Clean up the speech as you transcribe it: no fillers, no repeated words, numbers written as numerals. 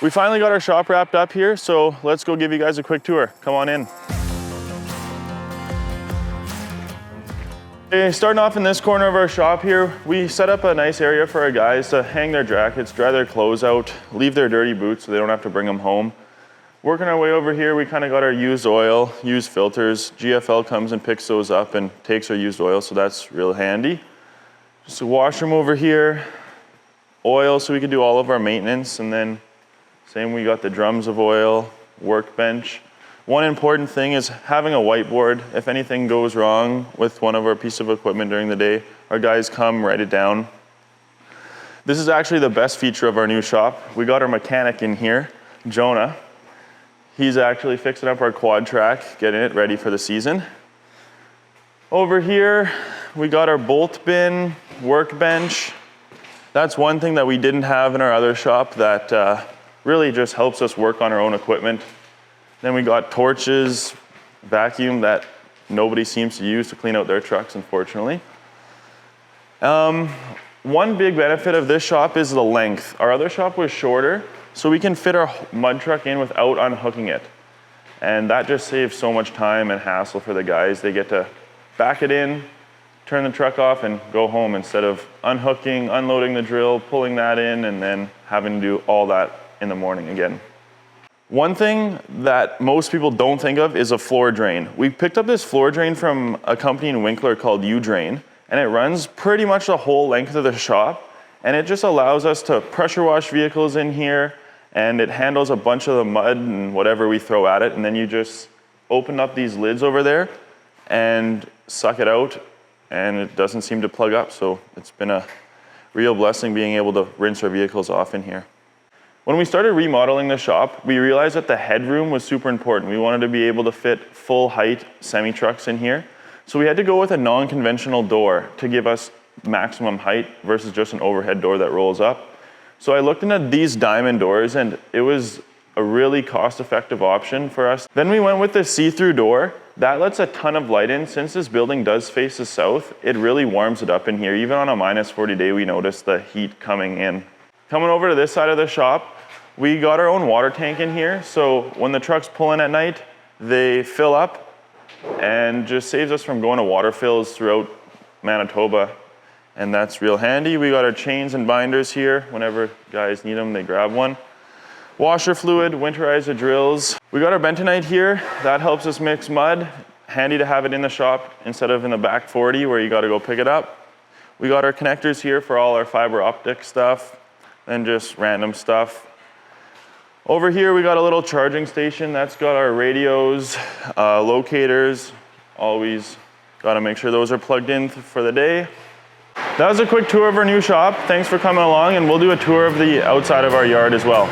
We finally got our shop wrapped up here, so let's go give you guys a quick tour. Come on in. Okay, starting off in this corner of our shop here, we set up a nice area for our guys to hang their jackets, dry their clothes out, leave their dirty boots so they don't have to bring them home. Working our way over here, we kind of got our used oil, used filters. GFL comes and picks those up and takes our used oil, so that's real handy. Just a washroom over here, oil so we can do all of our maintenance, and then same, we got the drums of oil, workbench. One important thing is having a whiteboard. If anything goes wrong with one of our pieces of equipment during the day, our guys come, write it down. This is actually the best feature of our new shop. We got our mechanic in here, Jonah. He's actually fixing up our quad track, getting it ready for the season. Over here, we got our bolt bin, workbench. That's one thing that we didn't have in our other shop that really just helps us work on our own equipment. Then we got torches, vacuum that nobody seems to use to clean out their trucks, unfortunately. One big benefit of this shop is the length. Our other shop was shorter, so we can fit our mud truck in without unhooking it. And that just saves so much time and hassle for the guys. They get to back it in, turn the truck off, and go home instead of unhooking, unloading the drill, pulling that in, and then having to do all that in the morning again. One thing that most people don't think of is a floor drain. We picked up this floor drain from a company in Winkler called U-Drain, and it runs pretty much the whole length of the shop, and it just allows us to pressure wash vehicles in here, and it handles a bunch of the mud and whatever we throw at it, and then you just open up these lids over there and suck it out, and it doesn't seem to plug up, so it's been a real blessing being able to rinse our vehicles off in here. When we started remodeling the shop, we realized that the headroom was super important. We wanted to be able to fit full height semi-trucks in here. So we had to go with a non-conventional door to give us maximum height versus just an overhead door that rolls up. So I looked into these diamond doors and it was a really cost-effective option for us. Then we went with the see-through door. That lets a ton of light in. Since this building does face the south, it really warms it up in here. Even on a -40 day, we noticed the heat coming in. Coming over to this side of the shop, we got our own water tank in here, so when the trucks pull in at night, they fill up and just saves us from going to water fills throughout Manitoba, and that's real handy. We got our chains and binders here. Whenever guys need them, they grab one. Washer fluid, winterize the drills. We got our bentonite here. That helps us mix mud. Handy to have it in the shop instead of in the back 40 where you got to go pick it up. We got our connectors here for all our fiber optic stuff and just random stuff. Over here, we got a little charging station. That's got our radios, locators. Always got to make sure those are plugged in for the day. That was a quick tour of our new shop. Thanks for coming along, and we'll do a tour of the outside of our yard as well.